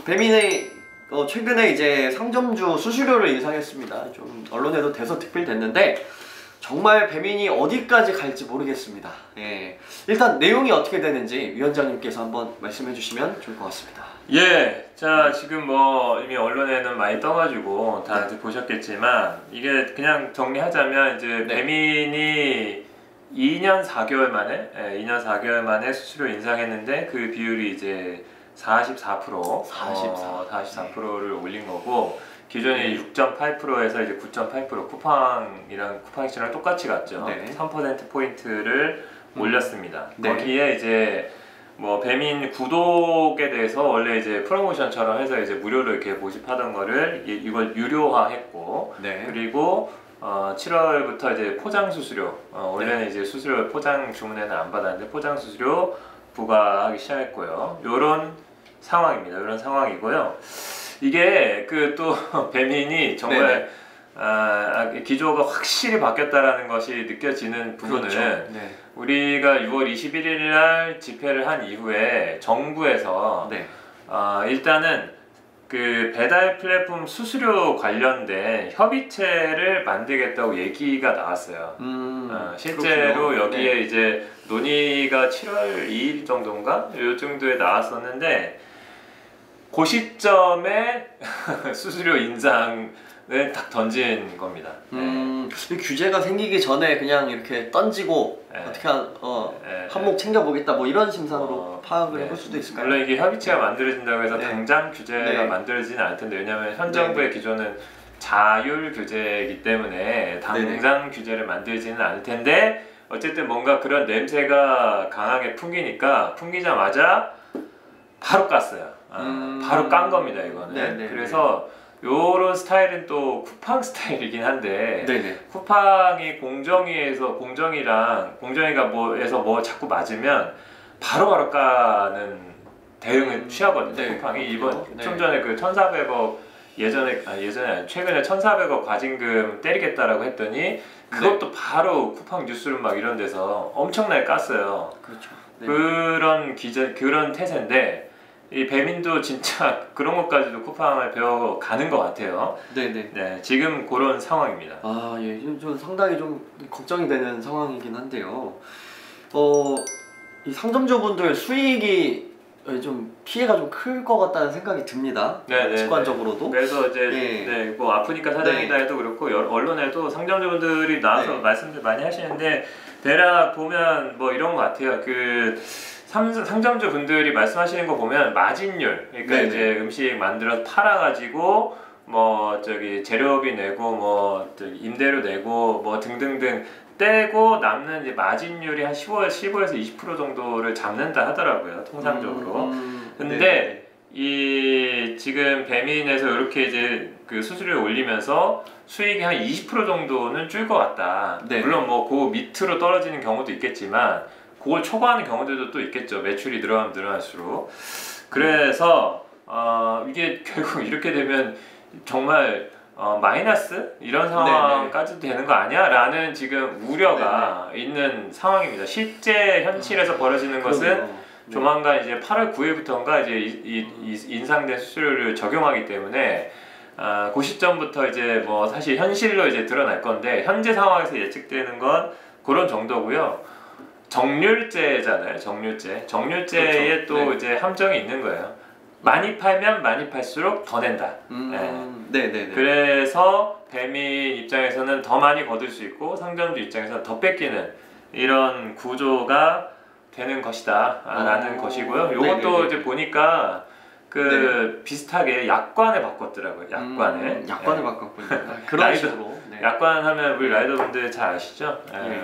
배민의 최근에 이제 상점주 수수료를 인상했습니다. 좀 언론에도 대서특필됐는데 정말 배민이 어디까지 갈지 모르겠습니다. 예. 일단 내용이 어떻게 되는지 위원장님께서 한번 말씀해 주시면 좋을 것 같습니다. 예, 자 지금 뭐 이미 언론에는 많이 떠가지고 다 보셨겠지만 이게 그냥 정리하자면 이제 네. 배민이 2년 4개월 만에 2년 4개월 만에 수수료 인상했는데 그 비율이 이제 44%를 올린 거고 기존에 6.8%에서 이제 9.8% 쿠팡이랑 쿠팡이랑 똑같이 갔죠. 네. 3%포인트를 올렸습니다. 네. 거기에 이제 뭐 배민 구독에 대해서 원래 이제 프로모션처럼 해서 이제 무료로 이렇게 모집하던 거를 이걸 유료화했고 네. 그리고 7월부터 이제 포장 수수료 원래는 이제 수수료 포장 주문에는 안 받았는데 포장 수수료 부과하기 시작했고요. 요런 상황입니다. 이런 상황이고요. 이게 그 또 배민이 정말 기조가 확실히 바뀌었다라는 것이 느껴지는 부분은 그렇죠. 네. 우리가 6월 21일 날 집회를 한 이후에 정부에서 네. 일단은 그 배달 플랫폼 수수료 관련된 협의체를 만들겠다고 얘기가 나왔어요. 실제로 그렇군요. 여기에 네. 이제 논의가 7월 2일 정도인가? 요 정도에 나왔었는데 그 시점에 수수료 인상을 딱 던진 겁니다. 이 규제가 생기기 전에 그냥 이렇게 던지고 어떻게 한몫 챙겨보겠다 뭐 이런 심산으로 파악을 해볼 수도 있을까요? 물론 이게 협의체가 만들어진다고 해서 네. 당장 규제가 네. 만들어지진 않을 텐데 왜냐하면 현 정부의 기조는 자율 규제이기 때문에 당장 규제를 만들지는 않을 텐데 어쨌든 뭔가 그런 냄새가 강하게 풍기자마자 바로 깠어요. 바로 깐 겁니다 이거는. 네네. 그래서 요런 스타일은 또 쿠팡 스타일이긴 한데 네네. 쿠팡이 공정이가 뭐에서 뭐 자꾸 맞으면 바로바로 까는 대응을 취하거든요. 네, 쿠팡이 그렇군요. 이번 좀 전에 그 1,400억 최근에 1,400억 과징금 때리겠다라고 했더니 그것도 바로 쿠팡 뉴스룸 막 이런 데서 엄청나게 깠어요. 그렇죠. 네. 그런 태세인데 이 배민도 진짜 그런 것까지도 쿠팡을 배워가는 것 같아요. 네네. 네, 지금 그런 상황입니다. 예, 좀 상당히 좀 걱정이 되는 상황이긴 한데요. 이 상점주분들 수익이 좀 피해가 좀 클 것 같다는 생각이 듭니다. 네, 직관적으로도. 그래서 이제 뭐 아프니까 사장이다 해도 그렇고 언론에도 상점주분들이 나와서 말씀들 많이 하시는데 대략 보면 뭐 이런 것 같아요. 그 상점주 분들이 말씀하시는 거 보면 마진율, 그러니까 네네. 이제 음식 만들어서 팔아가지고 뭐 저기 재료비 내고 뭐 임대료 내고 뭐 등등등 떼고 남는 이제 마진율이 한 15에서 20% 정도를 잡는다 하더라고요, 통상적으로. 근데 이 지금 배민에서 이렇게 이제 그 수수료를 올리면서 수익이 한 20% 정도는 줄 것 같다. 네. 물론 뭐 그 밑으로 떨어지는 경우도 있겠지만 그걸 초과하는 경우들도 또 있겠죠. 매출이 늘어나면 늘어날수록. 그래서 이게 결국 이렇게 되면 정말 마이너스? 이런 상황까지도 되는 거 아니야? 라는 지금 우려가 있는 상황입니다. 실제 현실에서 벌어지는 것은 조만간 이제 8월 9일부터인가 이제 인상된 수수료를 적용하기 때문에 그 시점부터 이제 뭐 사실 현실로 이제 드러날 건데 현재 상황에서 예측되는 건 그런 정도고요. 정률제잖아요. 정률제에 그렇죠. 또 이제 함정이 있는 거예요. 많이 팔면 많이 팔수록 더 낸다. 네네네. 그래서 배민 입장에서는 더 많이 거둘 수 있고 상점주 입장에서는 더 뺏기는 이런 구조가 되는 것이다 라는 것이고요. 요것도 이제 보니까 비슷하게 약관을 바꿨더라고요. 약관을 바꿨군요. 그런 식으로. 약관 하면 우리 라이더분들 잘 아시죠?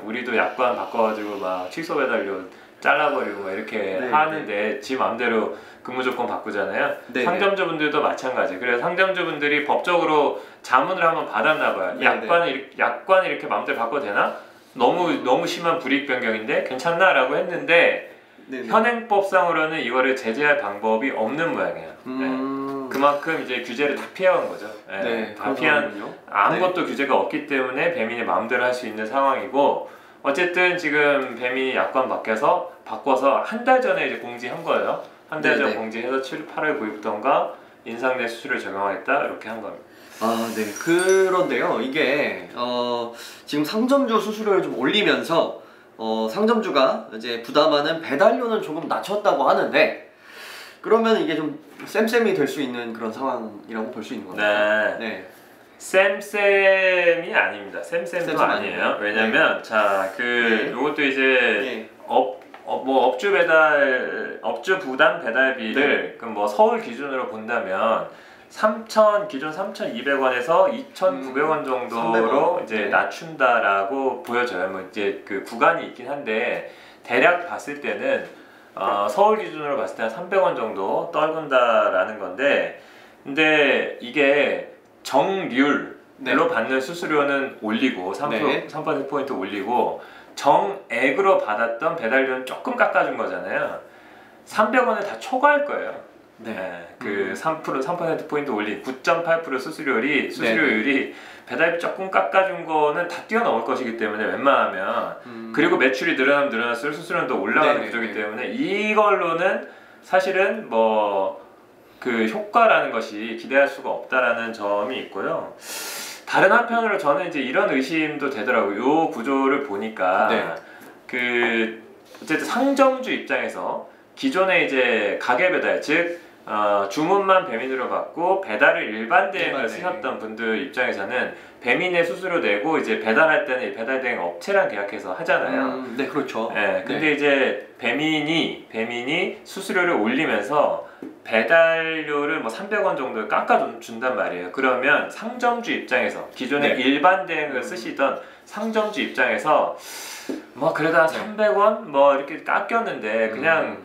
우리도 약관 바꿔가지고 막 취소 배달료 잘라버리고 막 이렇게 하는데 지 맘대로 근무 조건 바꾸잖아요. 상점주분들도 마찬가지. 그래서 상점주분들이 법적으로 자문을 한번 받았나 봐요. 약관을 이렇게 맘대로 바꿔도 되나? 너무 심한 불이익 변경인데 괜찮나? 라고 했는데 현행법상으로는 이거를 제재할 방법이 없는 모양이에요. 그만큼 이제 규제를 다 피해간 거죠. 다 피한 아무것도 규제가 없기 때문에 배민이 마음대로 할 수 있는 상황이고 어쨌든 지금 배민이 약관 바꿔서 한 달 전에 이제 공지한 거예요. 한 달 전 네네. 공지해서 7, 8월 구입부터인가 인상 내 수수료를 적용하겠다 이렇게 한 겁니다. 아, 네. 그런데요, 이게 지금 상점주 수수료를 좀 올리면서 상점주가 이제 부담하는 배달료는 조금 낮췄다고 하는데, 그러면 이게 좀 쌤쌤이 될 수 있는 그런 상황이라고 볼 수 있는 건가요? 네. 네. 쌤쌤이 아닙니다. 쌤쌤도 쌤쌤 아니에요. 아니고요. 왜냐면 네. 요것도 이제 네. 업주 부담 배달비를 그럼 뭐 서울 기준으로 본다면 기존 3,200원에서 2,900원 정도로 300원. 이제 네. 낮춘다라고 보여져요. 뭐 이제 그 구간이 있긴 한데 대략 봤을 때는 서울 기준으로 봤을 때 한 300원 정도 떨군다라는 건데, 근데 이게 정률로 네. 받는 수수료는 올리고 3%, 네. 3%포인트 올리고 정액으로 받았던 배달료는 조금 깎아준 거잖아요. 300원을 다 초과할 거예요. 네. 그 3%포인트 올린 9.8% 수수료율이 배달비 조금 깎아준 거는 다 뛰어넘을 것이기 때문에 웬만하면 그리고 매출이 늘어나면 늘어날수록 수수료는 더 올라가는 네네. 구조이기 때문에 이걸로는 사실은 뭐 그 효과라는 것이 기대할 수가 없다라는 점이 있고요. 다른 한편으로 저는 이제 이런 의심도 되더라고요. 요 구조를 보니까 네. 그 어쨌든 상점주 입장에서 기존에 이제 가게 배달 즉 주문만 배민으로 받고 배달을 일반 대행을 일반 대행. 쓰셨던 분들 입장에서는 배민의 수수료 내고 이제 배달할 때는 배달 대행 업체랑 계약해서 하잖아요. 네, 그렇죠. 네, 근데 네. 이제 배민이 수수료를 올리면서 배달료를 뭐 300원 정도 깎아준단 말이에요. 그러면 상점주 입장에서 기존에 네. 일반 대행을 쓰시던 상점주 입장에서 뭐 그래도 한 300원 뭐 이렇게 깎였는데 그냥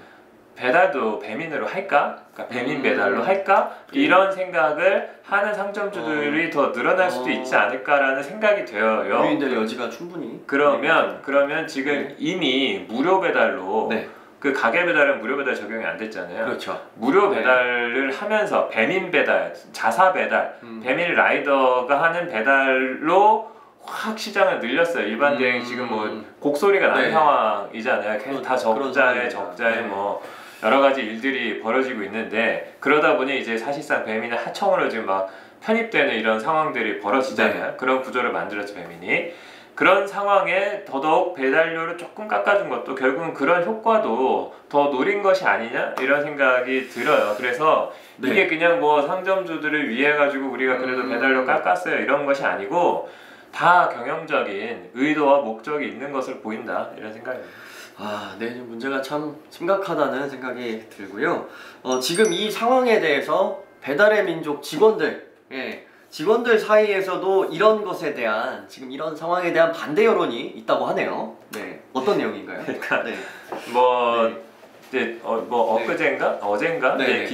배달도 배민으로 할까? 그러니까 배민 배달로 할까? 이런 생각을 하는 상점주들이 더 늘어날 수도 있지 않을까라는 생각이 되어요. 유인될 여지가 충분히. 그러면 지금 네. 이미 무료 배달로 네. 그 가게 배달은 무료 배달 적용이 안 됐잖아요. 그렇죠. 무료 네. 배달을 하면서 배민 배달, 자사 배달, 배민 라이더가 하는 배달로 확 시장을 늘렸어요. 일반 대행 지금 뭐 곡소리가 나는 네. 상황이잖아요. 계속 다 그런 적자에 상황입니다. 네. 뭐 여러 가지 일들이 벌어지고 있는데, 그러다 보니 이제 사실상 배민의 하청으로 지금 막 편입되는 이런 상황들이 벌어지잖아요. 네. 그런 구조를 만들었죠, 배민이. 그런 상황에 더더욱 배달료를 조금 깎아준 것도 결국은 그런 효과도 더 노린 것이 아니냐 이런 생각이 들어요. 그래서 네. 이게 그냥 뭐 상점주들을 위해 가지고 우리가 그래도 배달료 깎았어요 이런 것이 아니고 다 경영적인 의도와 목적이 있는 것으로 보인다 이런 생각입니다. 아, 네, 문제가 참 심각하다는 생각이 들고요. 지금 이 상황에 대해서 배달의 민족 직원들 사이에서도 이런 것에 대한, 지금 이런 상황에 대한 반대 여론이 있다고 하네요. 네, 어떤 내용인가요? 그러니까 네. 뭐 네. 이제 엊그젠가 어젠가 네. 네,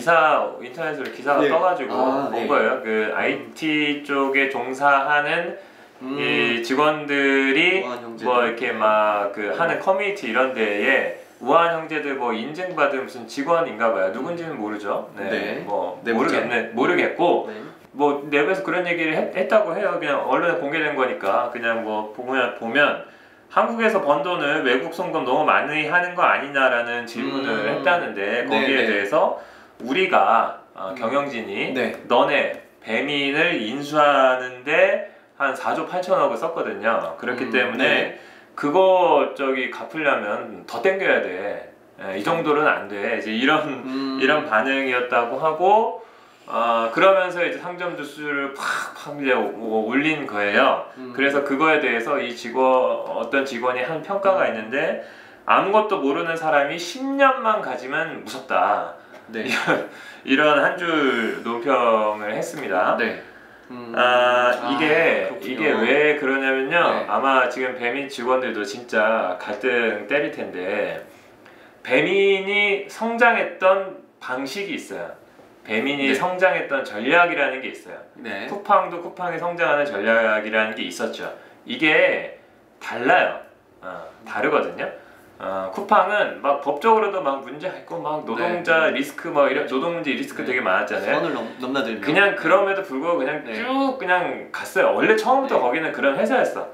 인터넷으로 기사가 네. 떠가지고 본 네. 거예요. 그 IT 쪽에 종사하는 이 직원들이 우한 형제들. 뭐 이렇게 막 그 하는 커뮤니티 이런 데에 우한 형제들 뭐 인증받은 무슨 직원인가 봐요. 누군지는 모르죠. 네. 네. 뭐 네, 모르겠고 네. 뭐 랩에서 그런 얘기를 했다고 해요. 그냥 언론에 공개된 거니까 그냥 뭐 보면 한국에서 번 돈을 외국 송금 너무 많이 하는 거 아니냐라는 질문을 했다는데 거기에 네. 대해서 우리가 경영진이 네. 너네 배민을 인수하는데 한 4조 8천억을 썼거든요. 그렇기 때문에 네. 그거 갚으려면 더 땡겨야 돼. 이 정도는 안 돼. 이제 이런 반응이었다고 하고 그러면서 이제 상점주 수주를 팍 이제 올린 거예요. 그래서 그거에 대해서 어떤 직원이 한 평가가 있는데 아무것도 모르는 사람이 10년만 가지면 무섭다. 네. 이런 한 줄 논평을 했습니다. 네. 이게 왜 그러냐면요. 네. 아마 지금 배민 직원들도 진짜 갈등 때릴 텐데 배민이 성장했던 방식이 있어요. 배민이 네. 성장했던 전략이라는 게 있어요. 네. 쿠팡도 쿠팡이 성장하는 전략이라는 게 있었죠. 이게 달라요. 다르거든요. 쿠팡은 막 법적으로도 막 문제 있고 막 노동자 리스크 뭐 이런 노동 문제 리스크 되게 많았잖아요. 선을 넘나들면 그냥 그럼에도 불구하고 그냥 쭉 그냥 갔어요. 원래 처음부터 거기는 그런 회사였어.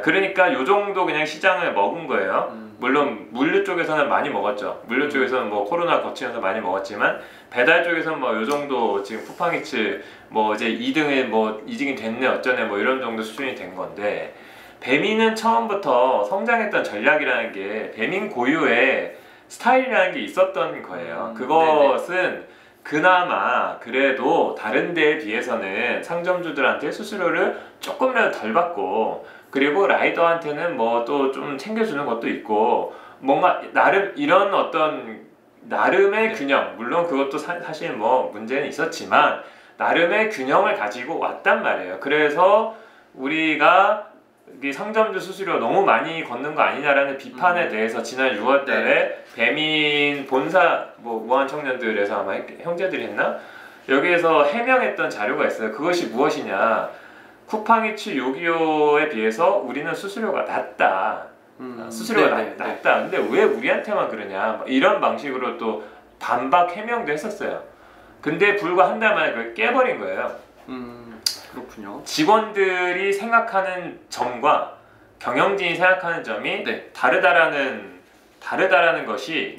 그러니까 요 정도 그냥 시장을 먹은 거예요. 물론 물류 쪽에서는 많이 먹었죠. 물류 쪽에서는 뭐 코로나 거치면서 많이 먹었지만 배달 쪽에서는 뭐 요 정도 지금 쿠팡이츠 뭐 이제 2등에 뭐 2등이 됐네 어쩌네 뭐 이런 정도 수준이 된 건데 배민은 처음부터 성장했던 전략이라는 게 배민 고유의 스타일이라는 게 있었던 거예요. 그것은 그나마 그래도 다른 데에 비해서는 상점주들한테 수수료를 조금이라도 덜 받고 그리고 라이더한테는 뭐 또 좀 챙겨주는 것도 있고 뭔가 나름 이런 어떤 나름의 균형 물론 그것도 사실 뭐 문제는 있었지만 나름의 균형을 가지고 왔단 말이에요. 그래서 우리가 이 상점주 수수료 너무 많이 걷는 거 아니냐라는 비판에 대해서 지난 6월달에 배민 본사 뭐 우한 청년들에서 아마 형제들이 했나 여기에서 해명했던 자료가 있어요. 그것이 무엇이냐? 쿠팡이츠 요기요에 비해서 우리는 수수료가 낮다. 수수료가 낮다. 근데 왜 우리한테만 그러냐? 이런 방식으로 또 반박 해명도 했었어요. 근데 불과 한 달 만에 그걸 깨버린 거예요. 그렇군요. 직원들이 생각하는 점과 경영진이 생각하는 점이 다르다라는 것이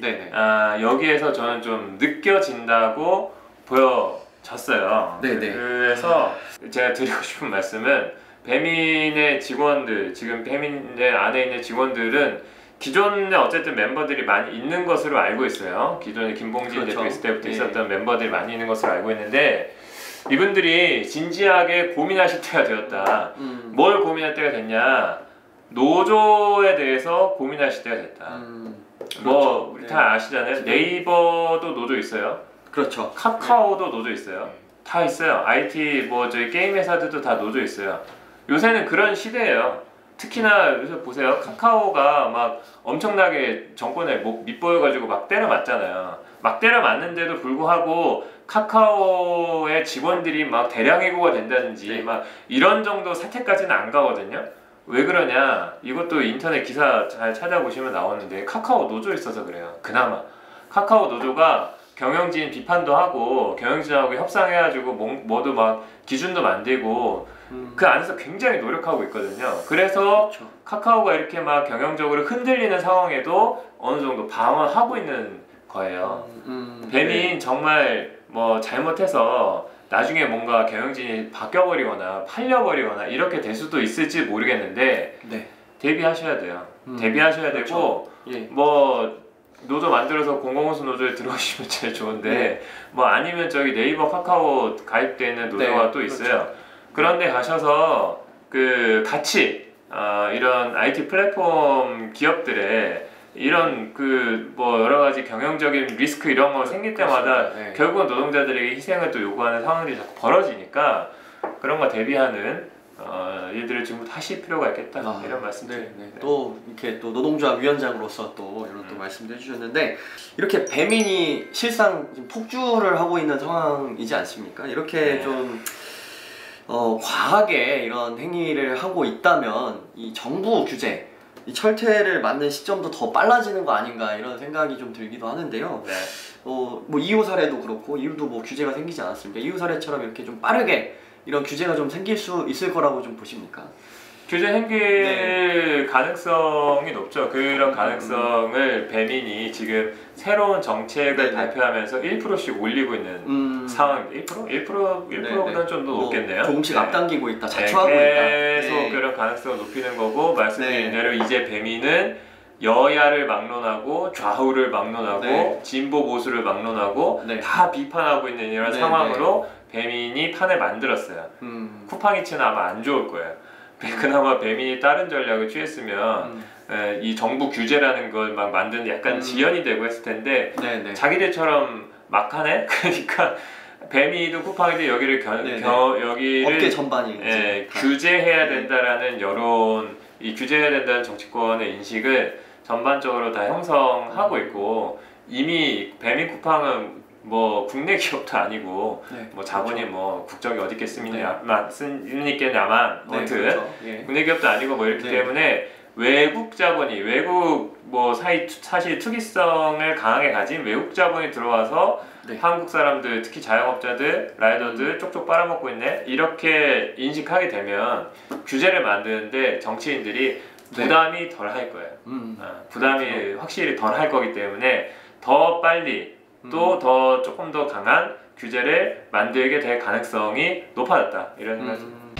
여기에서 저는 좀 느껴진다고 보여졌어요. 그래서 제가 드리고 싶은 말씀은 배민의 직원들, 지금 배민의 안에 있는 직원들은 기존에 어쨌든 멤버들이 많이 있는 것으로 알고 있어요. 기존에 김봉진 대표 있을 때부터 있었던 멤버들이 많이 있는 것으로 알고 있는데 이분들이 진지하게 고민하실 때가 되었다. 뭘 고민할 때가 됐냐? 노조에 대해서 고민하실 때가 됐다. 뭐 우리 다 아시잖아요. 네이버도 노조 있어요. 그렇죠. 카카오도 노조 있어요. 다 있어요. IT 뭐 저희 게임 회사들도 다 노조 있어요. 요새는 그런 시대예요. 특히나 요새 보세요. 카카오가 막 엄청나게 정권에 밑보여가지고 막 때려 맞잖아요. 막 때려 맞는데도 불구하고 카카오의 직원들이 막 대량 해고가 된다든지 막 이런 정도 사태까지는 안 가거든요. 왜 그러냐? 이것도 인터넷 기사 잘 찾아보시면 나오는데 카카오 노조 있어서 그래요. 그나마 카카오 노조가 경영진 비판도 하고 경영진하고 협상해가지고 뭐도 막 기준도 만들고 그 안에서 굉장히 노력하고 있거든요. 그래서 카카오가 이렇게 막 경영적으로 흔들리는 상황에도 어느 정도 방어하고 있는 거예요. 배민 정말 뭐 잘못해서 나중에 뭔가 경영진이 바뀌어버리거나 팔려버리거나 이렇게 될 수도 있을지 모르겠는데 대비하셔야 돼요. 대비하셔야 되고 뭐 노조 만들어서 공공운수 노조에 들어오시면 제일 좋은데 뭐 아니면 저기 네이버 카카오 가입되어 있는 노조가 또 있어요. 그런데 가셔서 그 같이 이런 IT 플랫폼 기업들의 이런 그 뭐 여러 가지 경영적인 리스크 이런 거 생길 때마다 결국은 노동자들에게 희생을 또 요구하는 상황들이 자꾸 벌어지니까 그런 거 대비하는 일들을 지금 하실 필요가 있겠다 이런 말씀드립니다. 또 이렇게 또 노동조합 위원장으로서 또 이런 또 말씀도 해주셨는데 이렇게 배민이 실상 지금 폭주를 하고 있는 상황이지 않습니까? 이렇게 좀 과하게 이런 행위를 하고 있다면 이 정부 규제 이 철퇴를 맞는 시점도 더 빨라지는 거 아닌가 이런 생각이 좀 들기도 하는데요. 뭐 이후 사례도 그렇고 이후도 뭐 규제가 생기지 않았습니까? 이후 사례처럼 이렇게 좀 빠르게 이런 규제가 좀 생길 수 있을 거라고 좀 보십니까? 규제 생길 가능성이 높죠. 그런 가능성을 배민이 지금 새로운 정책을 발표하면서 1%씩 올리고 있는 상황입니다. 1%? 1%보다는 좀 더 높겠네요. 조금씩 앞당기고 있다, 자초하고 있다. 계속 그런 가능성을 높이는 거고 말씀드린 대로 이제 배민은 여야를 막론하고 좌우를 막론하고 진보 보수를 막론하고 다 비판하고 있는 이런 상황으로 배민이 판을 만들었어요. 쿠팡이츠는 아마 안 좋을 거예요. 그나마 배민이 다른 전략을 취했으면 이 정부 규제라는 걸 막 만드는 약간 지연이 되고 했을 텐데 자기들처럼 막 하네? 그러니까 배민이도 쿠팡이도 여기를 업계 전반이 규제해야 된다라는 여론, 이 규제해야 된다는 정치권의 인식을 전반적으로 다 형성하고 있고 이미 배민 쿠팡은 뭐 국내 기업도 아니고 뭐 자본이 뭐 국적이 어디 있겠습니까만 아무튼 국내 기업도 아니고 뭐 이렇기 때문에 외국 자본이 외국 뭐 사실 투기성을 강하게 가진 외국 자본이 들어와서 한국 사람들 특히 자영업자들 라이더들 쪽쪽 빨아먹고 있네 이렇게 인식하게 되면 규제를 만드는데 정치인들이 부담이 덜 할 거예요. 부담이 그렇죠. 확실히 덜 할 거기 때문에 더 빨리 또 더 조금 더 강한 규제를 만들게 될 가능성이 높아졌다 이런 생각이 듭니다.